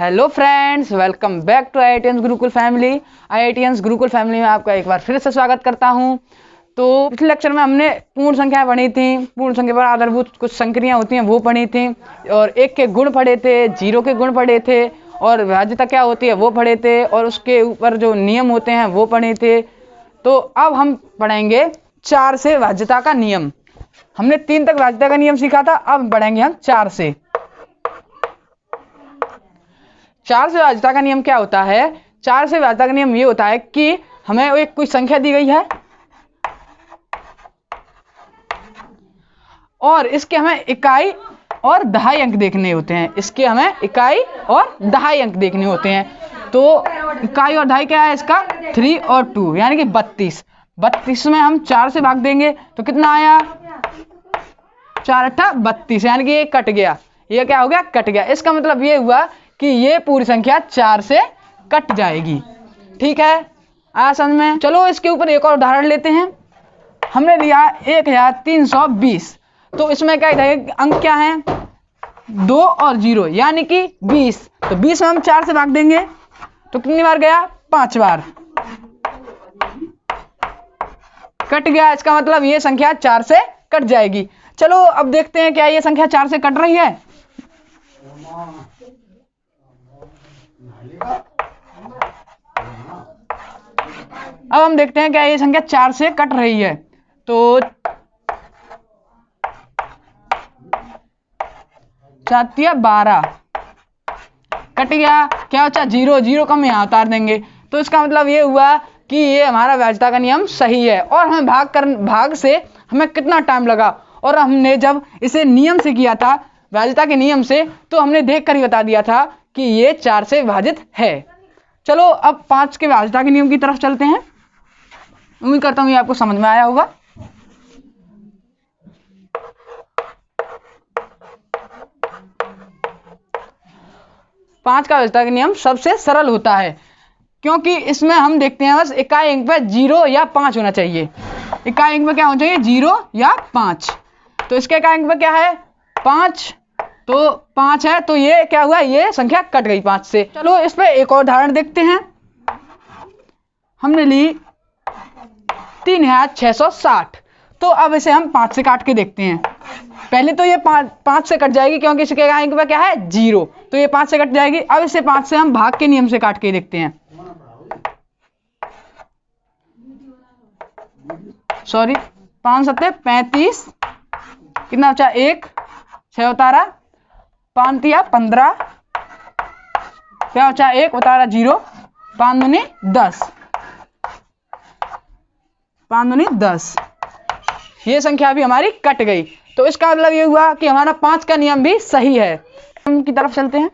Hello friends, welcome back to IITians Gurukul family. IITians Gurukul family में आपका एक बार फिर से स्वागत करता हूं। तो पिछले लेक्चर में हमने पूर्ण संख्या पढ़ी थी, पूर्ण संख्या पर आधारभूत कुछ संक्रियाएं होती हैं वो पढ़ी थी, और एक के गुण पढ़े थे, जीरो के गुण पढ़े थे, और विभाज्यता क्या होती है वो पढ़े थे, और उसके ऊपर जो नियम होते हैं वो पढ़े थे। तो अब हम पढ़ेंगे 4 से विभाज्यता का नियम। हमने 3 तक विभाज्यता का नियम सीखा था, अब पढ़ेंगे हम 4 से। 4 से विभाज्यता का नियम क्या होता है? 4 से विभाज्यता का नियम ये होता है कि हमें एक कोई संख्या दी गई है और इसके हमें इकाई और दहाई अंक देखने होते हैं। इसके हमें इकाई और दहाई अंक देखने होते हैं। तो इकाई और दहाई क्या है इसका? 3 और 2 यानी कि 32। 32 में हम 4 से भाग देंगे तो कितना आया? 4 अट्ठा 32, यानी कि ये कट गया। ये क्या हो गया? कट गया। इसका मतलब ये हुआ कि ये पूरी संख्या 4 से कट जाएगी। ठीक है, आया समझ में? चलो इसके ऊपर एक और उदाहरण लेते हैं। हमने लिया 1320, तो इसमें क्या है? अंक क्या है? 2 और 0 यानी कि 20। तो 20 में हम 4 से भाग देंगे तो कितनी बार गया? 5 बार। कट गया। इसका मतलब ये संख्या 4 से कट जाएगी। चलो अब देखते हैं क्या ये संख्या 4 से कट रही है। अब हम देखते हैं क्या ये संख्या 4 से कट रही है। तो 4 12 कट गया। क्या बचा? 0। 0 को हम यहाँ उतार देंगे। तो इसका मतलब ये हुआ कि ये हमारा विभाज्यता का नियम सही है। और हमें भाग से हमें कितना टाइम लगा, और हमने जब इसे नियम से किया था, विभाज्यता के नियम से, तो हमने देख कर ही बता दिया था कि ये 4 से विभाजित है। चलो अब 5 के विभाज्यता के नियम की तरफ चलते हैं। उम्मीद करता हूँ ये आपको समझ में आया होगा। पांच का विभाज्यता का नियम सबसे सरल होता है, क्योंकि इसमें हम देखते हैं बस इकाई अंक पे 0 या 5 होना चाहिए। इकाई अंक पे क्या होना चाहिए? 0 या 5। तो इसके इकाई अंक पे क्या है? 5। तो 5 है, तो ये क्या हुआ? ये संख्या कट गई 5 से। चलो इस पे एक और उदाहरण देखते हैं। हमने ली 3660। तो अब इसे हम 5 से काट के देखते हैं। पहले तो ये 5 से कट जाएगी, क्योंकि इसके अंक पे क्या है? 0। तो ये 5 से कट जाएगी। अब इसे 5 से हम भाग के नियम से काट के देखते हैं। सॉरी, 5 सत्ते 35, कितना बचा? 1, 6 उतारा, 5 तिया 15, क्या बचा? 1 उतारा 0, 5 दूनी 10, 5 दूनी 10। ये संख्या भी हमारी कट गई। तो इसका मतलब ये हुआ कि हमारा 5 का नियम भी सही है। नियम की तरफ चलते हैं।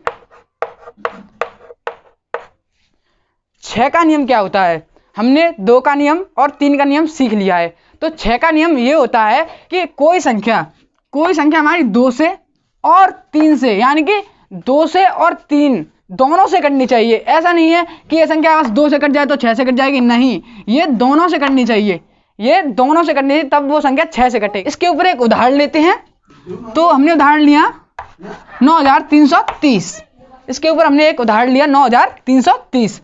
6 का नियम क्या होता है? हमने 2 का नियम और 3 का नियम सीख लिया है। तो 6 का नियम ये होता है कि कोई संख्या हमारी 2 से और 3 से, यानी कि 2 से और 3 दोनों से कटनी चाहिए। ऐसा नहीं है कि ये संख्या बस 2 से कट जाए तो 6 से कट जाएगी, नहीं, ये दोनों से कटनी चाहिए। ये दोनों से कटनी चाहिए, तब वो संख्या 6 से कटे। इसके ऊपर एक उदाहरण लेते हैं। तो हमने उदाहरण लिया 9330। इसके ऊपर हमने एक उदाहरण लिया 9330।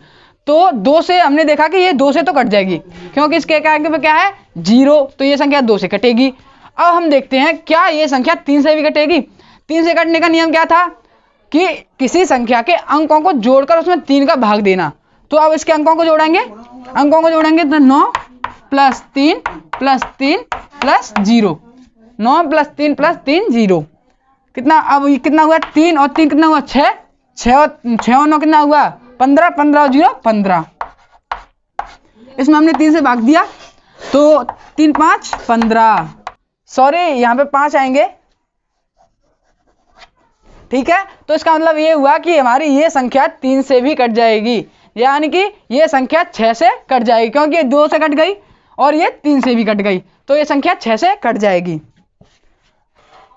तो 2 से हमने देखा कि ये 2 से तो कट जाएगी, क्योंकि इसके अंक पे क्या है? 0। तो ये संख्या 2 से कटेगी। अब हम देखते हैं क्या ये संख्या 3 से भी कटेगी। 3 से कटने का नियम क्या था? कि किसी संख्या के अंकों को जोड़कर उसमें 3 का भाग देना। तो अब इसके अंकों को जोड़ेंगे, तो 9 + 3 + 3 + 0। 9 + 3 + 3 0 कितना? अब कितना हुआ? 3 और 3 कितना हुआ? 6। 6 और 9 कितना हुआ? 15। 15 और 0 15। इसमें हमने 3 से भाग दिया, तो 3 5 15। सॉरी, यहाँ पे 5 आएंगे। ठीक है, तो इसका मतलब ये हुआ कि हमारी ये संख्या 3 से भी कट जाएगी, यानी कि ये संख्या 6 से कट जाएगी, क्योंकि ये 2 से कट गई और ये 3 से भी कट गई, तो ये संख्या 6 से कट जाएगी।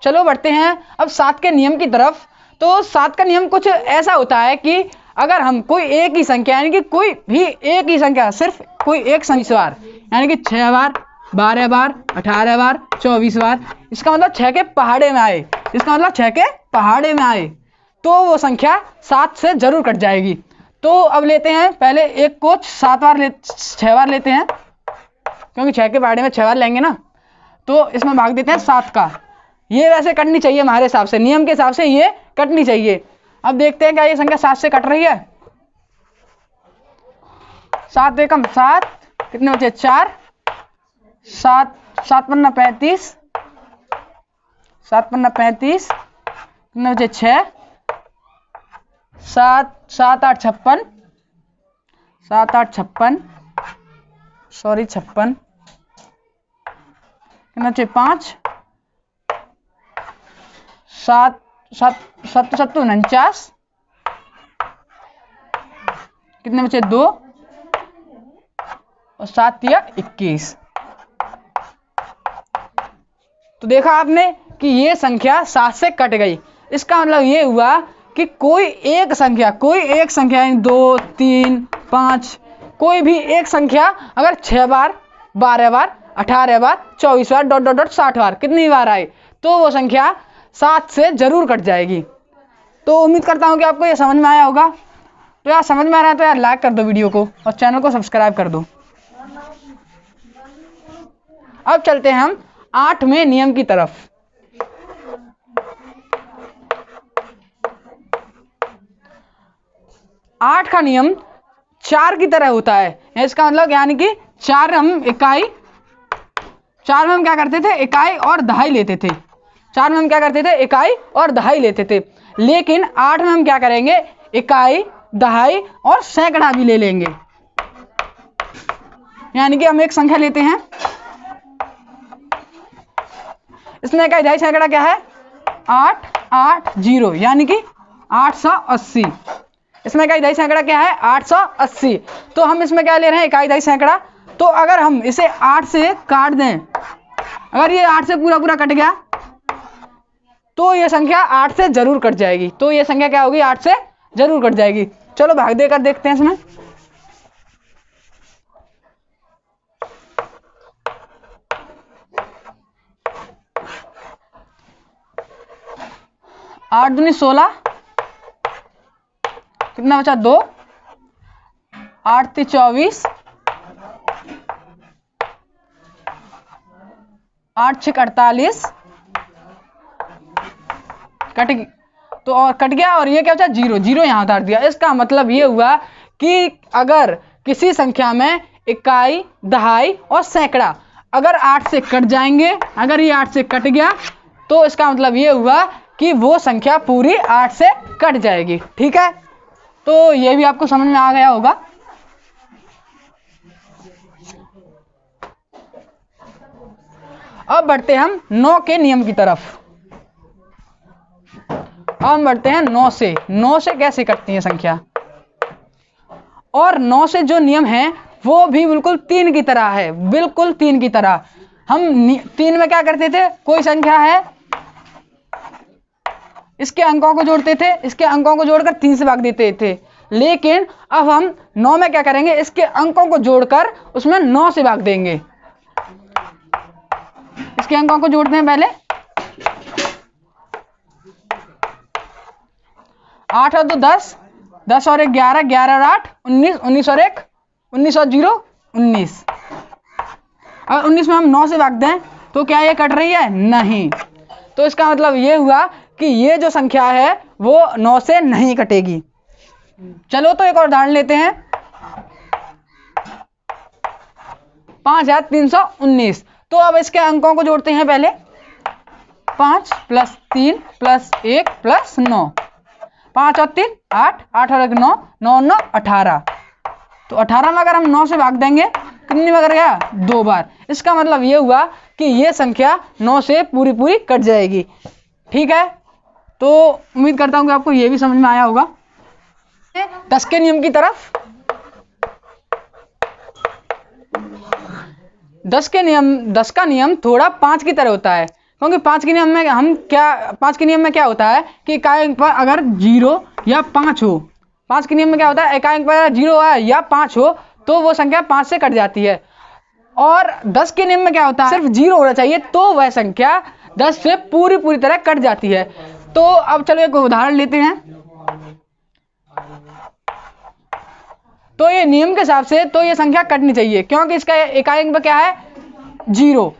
चलो बढ़ते हैं अब 7 के नियम की तरफ। तो 7 का नियम कुछ ऐसा होता है कि अगर हम कोई एक ही संख्या, यानी कि कोई भी एक ही संख्या, सिर्फ कोई एक बार, यानी कि 6 बार, 12 बार, 18 बार, 24 बार, इसका मतलब 6 के पहाड़े में आए। इसका मतलब 6 के पहाड़े में आए। तो वो संख्या 7 से जरूर कट जाएगी। तो अब लेते हैं पहले एक को 6 बार लेते हैं, क्योंकि 6 के बारे में 6 बार लेंगे ना, तो इसमें भाग देते हैं 7 का। ये वैसे कटनी चाहिए हमारे हिसाब से, नियम के हिसाब से ये कटनी चाहिए। अब देखते हैं क्या ये संख्या 7 से कट रही है। 7 एकम 7, कितने बचे 4, 7 7 पन्ना 35, 7 पन्ना 35, कितने बचे 6, 7 7 8 56, 7 8 56, सॉरी 56, कितने बचे 5, 7 7 7 7 49, कितने बचे 2 और 7 या 21। तो देखा आपने कि ये संख्या 7 से कट गई। इसका मतलब ये हुआ कि कोई एक संख्या 2 3 5 कोई भी एक संख्या अगर 6 बार 12 बार 18 बार 24 बार ... 60 बार कितनी बार आए तो वो संख्या 7 से जरूर कट जाएगी। तो उम्मीद करता हूँ कि आपको ये समझ में आया होगा। तो यार समझ में आ रहा है तो यार लाइक कर दो वीडियो को और चैनल को सब्सक्राइब कर दो। अब चलते हैं हम 8वें नियम की तरफ। 8 का नियम 4 की तरह होता है। इसका मतलब यानी कि 4 में हम क्या करते थे, इकाई और दहाई लेते थे। 4 में हम क्या करते थे, इकाई और दहाई लेते थे। लेकिन 8 में हम क्या करेंगे, इकाई दहाई और सैकड़ा भी ले लेंगे। यानी कि हम एक संख्या लेते हैं, इसमें इकाई दहाई सैकड़ा क्या है 880 यानी कि 880। इसमें इकाई दहाई सैकड़ा क्या है 880। तो हम इसमें क्या ले रहे हैं, इकाई दहाई सैकड़ा। तो अगर हम इसे 8 से काट दें, अगर ये 8 से पूरा कट गया तो ये संख्या 8 से जरूर कट जाएगी। तो ये संख्या क्या होगी, 8 से जरूर कट जाएगी। चलो भाग देकर देखते हैं इसमें। आठ दूनी 16, कितना बचा 2, 8 3 24, 8 6 48, तो और कट गया। और ये क्या बचा 0 0 यहाँ उतार दिया। इसका मतलब ये हुआ कि अगर किसी संख्या में इकाई दहाई और सैकड़ा अगर 8 से कट जाएंगे, अगर ये 8 से कट गया तो इसका मतलब ये हुआ कि वो संख्या पूरी 8 से कट जाएगी। ठीक है, तो ये भी आपको समझ में आ गया होगा। अब बढ़ते हम 9 के नियम की तरफ। अब बढ़ते हैं 9 से। 9 से कैसे कटती है संख्या, और 9 से जो नियम है वो भी बिल्कुल 3 की तरह है, बिल्कुल 3 की तरह। हम 3 में क्या करते थे, कोई संख्या है इसके अंकों को जोड़ते थे, इसके अंकों को जोड़कर 3 से भाग देते थे। लेकिन अब हम 9 में क्या करेंगे, इसके अंकों को जोड़कर उसमें 9 से भाग देंगे। इसके अंकों को जोड़ते हैं पहले, 8 और 2 10, 10 और 1 11, 11 और 8 19, 19 और 1 19 और 0 19। और 19 में हम 9 से भाग दें तो क्या ये कट रही है, नहीं। तो इसका मतलब ये हुआ कि ये जो संख्या है वो 9 से नहीं कटेगी। चलो तो एक और उदाहरण लेते हैं, 5319। तो अब इसके अंकों को जोड़ते हैं पहले, 5 + 3 + 1 + 9, 5 और 3 8, 8 और 1 9, 9 9 18। तो 18 में अगर हम 9 से भाग देंगे कितनी बार गया, 2 बार। इसका मतलब ये हुआ कि ये संख्या 9 से पूरी कट जाएगी। ठीक है, तो उम्मीद करता हूं कि आपको ये भी समझ में आया होगा। 10 के नियम की तरफ। 10 का नियम थोड़ा 5 की तरह होता है, क्योंकि 5 के नियम में क्या होता है कि इकाई अंक पर अगर 0 या 5 हो, 5 के नियम में क्या होता है, इकाई अंक पर अगर 0 या 5 हो तो वो संख्या 5 से कट जाती है। और 10 के नियम में क्या होता है, सिर्फ 0 होना चाहिए तो वह संख्या 10 से पूरी तरह कट जाती है। तो अब चलो एक उदाहरण लेते हैं। तो ये नियम के हिसाब से तो ये संख्या कटनी चाहिए, क्योंकि इसका इकाई अंक क्या है 0।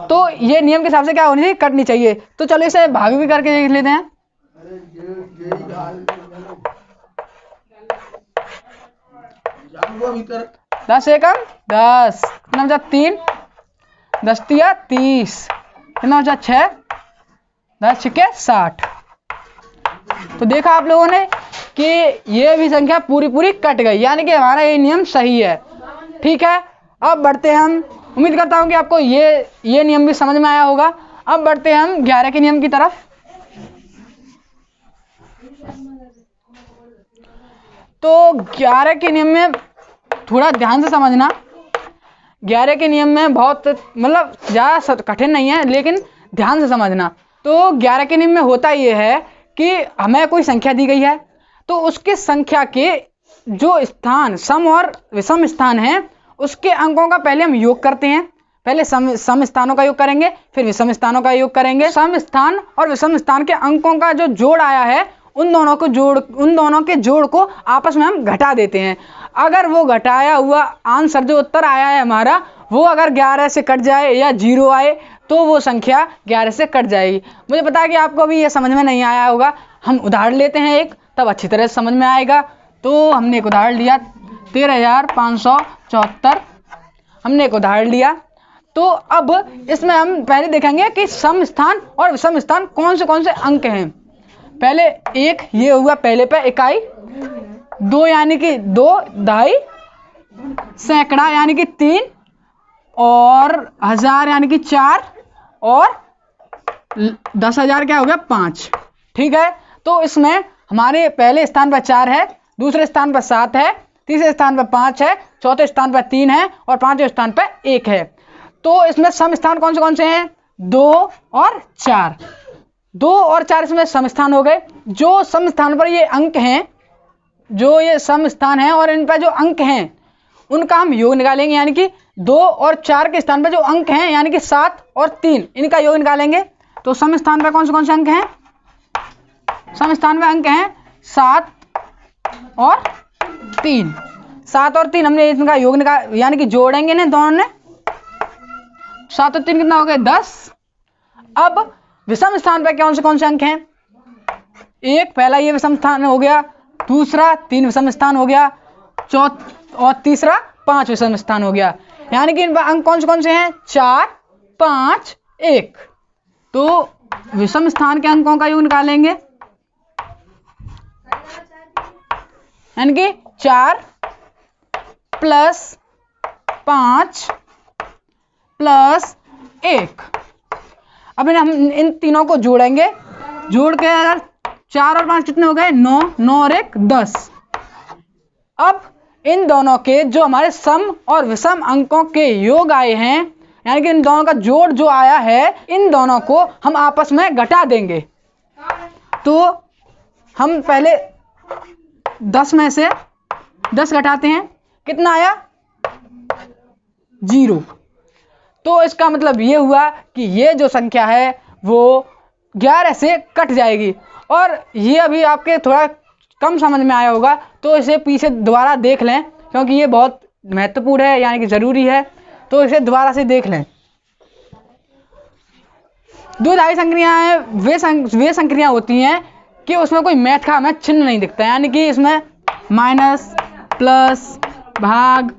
तो ये नियम के हिसाब से क्या होनी चाहिए, कटनी चाहिए। तो चलो इसे भाग भी करके देख लेते हैं। 10 एकम 10, 3, 10 तिया 30, 6, 10 छिके 60। तो देखा आप लोगों ने कि ये भी संख्या पूरी पूरी कट गई, यानी कि हमारा ये नियम सही है। ठीक है, अब बढ़ते हैं हम। उम्मीद करता हूं कि आपको ये नियम भी समझ में आया होगा। अब बढ़ते हैं हम 11 के नियम की तरफ। तो 11 के नियम में थोड़ा ध्यान से समझना। 11 के नियम में बहुत मतलब ज़्यादा कठिन नहीं है, लेकिन ध्यान से समझना। तो 11 के नियम में होता ये है कि हमें कोई संख्या दी गई है, तो उसके संख्या के जो स्थान सम और विषम स्थान हैं, उसके अंकों का पहले हम योग करते हैं। पहले सम स्थानों का योग करेंगे, फिर विषम स्थानों का योग करेंगे। सम स्थान और विषम स्थान के अंकों का जो जोड़ आया है, उन दोनों के जोड़ को आपस में हम घटा देते हैं। अगर वो घटाया हुआ आंसर जो उत्तर आया है हमारा, वो अगर 11 से कट जाए या 0 आए, तो वो संख्या 11 से कट जाएगी। मुझे पता है कि आपको अभी ये समझ में नहीं आया होगा। हम उदाहरण लेते हैं एक, तब अच्छी तरह से समझ में आएगा। तो हमने एक उदाहरण लिया 13,574, हमने एक उदाहरण लिया। तो अब इसमें हम पहले देखेंगे कि सम स्थान और विषम स्थान कौन से अंक हैं। पहले एक ये हुआ पहले पे इकाई, 2 यानी कि 2, दहाई, सैकड़ा यानी कि 3, और 1000 यानी कि 4, और 10,000 क्या हो गया 5। ठीक है, तो इसमें हमारे पहले स्थान पर 4 है, दूसरे स्थान पर 7 है, तीसरे स्थान पर 5 है, चौथे स्थान पर 3 है, और पांचवें स्थान पर 1 है। तो इसमें सम स्थान कौन से हैं, 2 और 4। 2 और 4 इसमें सम स्थान हो गए। जो सम स्थान पर ये अंक हैं, जो ये सम स्थान है और इन पर जो अंक हैं, उनका हम योग निकालेंगे। यानी कि 2 और 4 के स्थान पर जो अंक हैं, यानी कि 7 और 3, इनका योग निकालेंगे। तो सम स्थान पर कौन से अंक हैं, सम स्थान पर अंक हैं 7 और 3। 7 और 3 हमने इनका योग निकाल, यानी कि जोड़ेंगे ना दोनों ने। 7 और 3 कितना हो गया 10। अब विषम स्थान पर कौन से अंक हैं, एक पहला ये विषम स्थान हो गया, दूसरा 3 विषम स्थान हो गया, और तीसरा 5 विषम स्थान हो गया। यानी कि इन पर अंक कौन से हैं, 4, 5, 1। तो विषम स्थान के अंकों का योग निकालेंगे, यानी कि 4 + 5 + 1। अब हम इन तीनों को जोड़ेंगे। जोड़ के अगर 4 और 5 कितने हो गए, 9, 9 और 1 10। अब इन दोनों के जो हमारे सम और विषम अंकों के योग आए हैं, यानी कि इन दोनों का जोड़ जो आया है, इन दोनों को हम आपस में घटा देंगे। तो हम पहले 10 में से 10 घटाते हैं, कितना आया 0। तो इसका मतलब ये हुआ कि ये जो संख्या है वो 11 से कट जाएगी। और ये अभी आपके थोड़ा कम समझ में आया होगा, तो इसे पीछे दोबारा देख लें, क्योंकि ये बहुत महत्वपूर्ण है, यानी कि ज़रूरी है। तो इसे दोबारा से देख लें। द्विधाई संक्रियाएं वे संक्रियाएं होती हैं कि उसमें कोई मैथ का हमें चिन्ह नहीं दिखता, यानी कि इसमें माइनस, प्लस, भाग,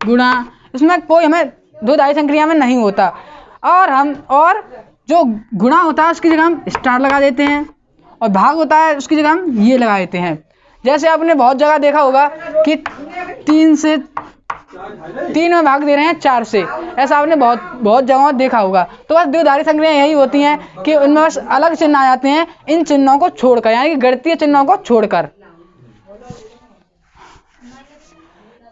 गुणा, इसमें कोई हमें द्विधाई संक्रिया में नहीं होता। और जो गुणा होता है उसकी जगह हम स्टार लगा देते हैं, और भाग होता है उसकी जगह हम ये लगा देते हैं। जैसे आपने बहुत जगह देखा होगा कि 3 में भाग दे रहे हैं 4 से, ऐसा आपने बहुत जगहों देखा होगा। तो बस द्विधारी संक्रियाएं यही होती हैं कि उनमें बस अलग चिन्ह आ जाते हैं इन चिन्हों को छोड़कर, यानी कि गणितीय चिन्हों को छोड़कर।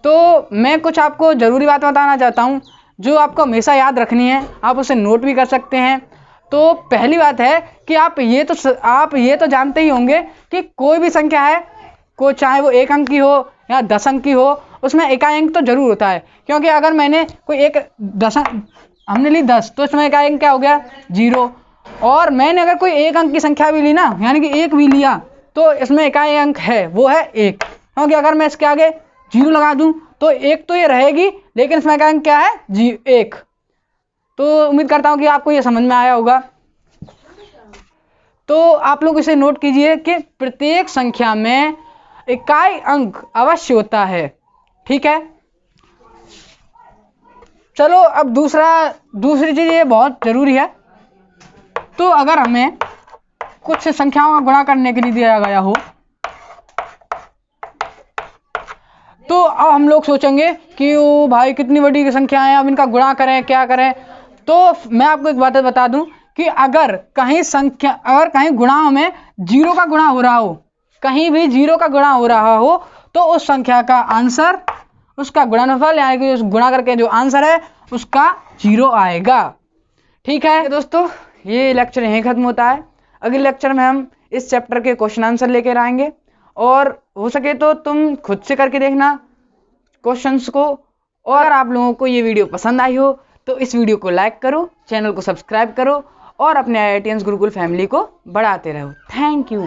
तो मैं कुछ आपको जरूरी बात बताना चाहता हूँ जो आपको हमेशा याद रखनी है, आप उसे नोट भी कर सकते हैं। तो पहली बात है कि आप ये तो जानते ही होंगे कि कोई भी संख्या है, को चाहे वो 1 अंक की हो या 10 अंक की हो, उसमें इकाई अंक तो जरूर होता है। क्योंकि अगर मैंने कोई एक 10 हमने ली 10, तो इसमें इकाई अंक क्या हो गया 0। और मैंने अगर कोई एक अंक की संख्या भी ली ना, यानी कि एक भी लिया, तो इसमें इकाई अंक है वो है एक, क्योंकि अगर मैं इसके आगे 0 लगा दूं तो एक तो ये रहेगी, लेकिन इसमें इकाई अंक क्या है, 1। तो उम्मीद करता हूं कि आपको ये समझ में आया होगा। तो आप लोग इसे नोट कीजिए कि प्रत्येक संख्या में इकाई अंक अवश्य होता है, ठीक है। चलो अब दूसरी चीज ये बहुत जरूरी है। तो अगर हमें कुछ संख्याओं का गुणा करने के लिए दिया गया हो, तो अब हम लोग सोचेंगे कि ओ भाई कितनी बड़ी संख्या है, अब इनका गुणा करें, क्या करें। तो मैं आपको एक बात बता दूं कि अगर कहीं गुणाओं में 0 का गुणा हो रहा हो, कहीं भी 0 का गुणा हो रहा हो, तो उस संख्या का आंसर, उसका गुणनफल यानी कि उस गुणा करके जो आंसर है उसका 0 आएगा, ठीक है दोस्तों। ये लेक्चर यहीं खत्म होता है। अगले लेक्चर में हम इस चैप्टर के क्वेश्चन आंसर लेकर आएंगे, और हो सके तो तुम खुद से करके देखना क्वेश्चंस को। और अगर आप लोगों को ये वीडियो पसंद आई हो तो इस वीडियो को लाइक करो, चैनल को सब्सक्राइब करो और अपने IITians गुरुकुल फैमिली को बढ़ाते रहो। Thank you.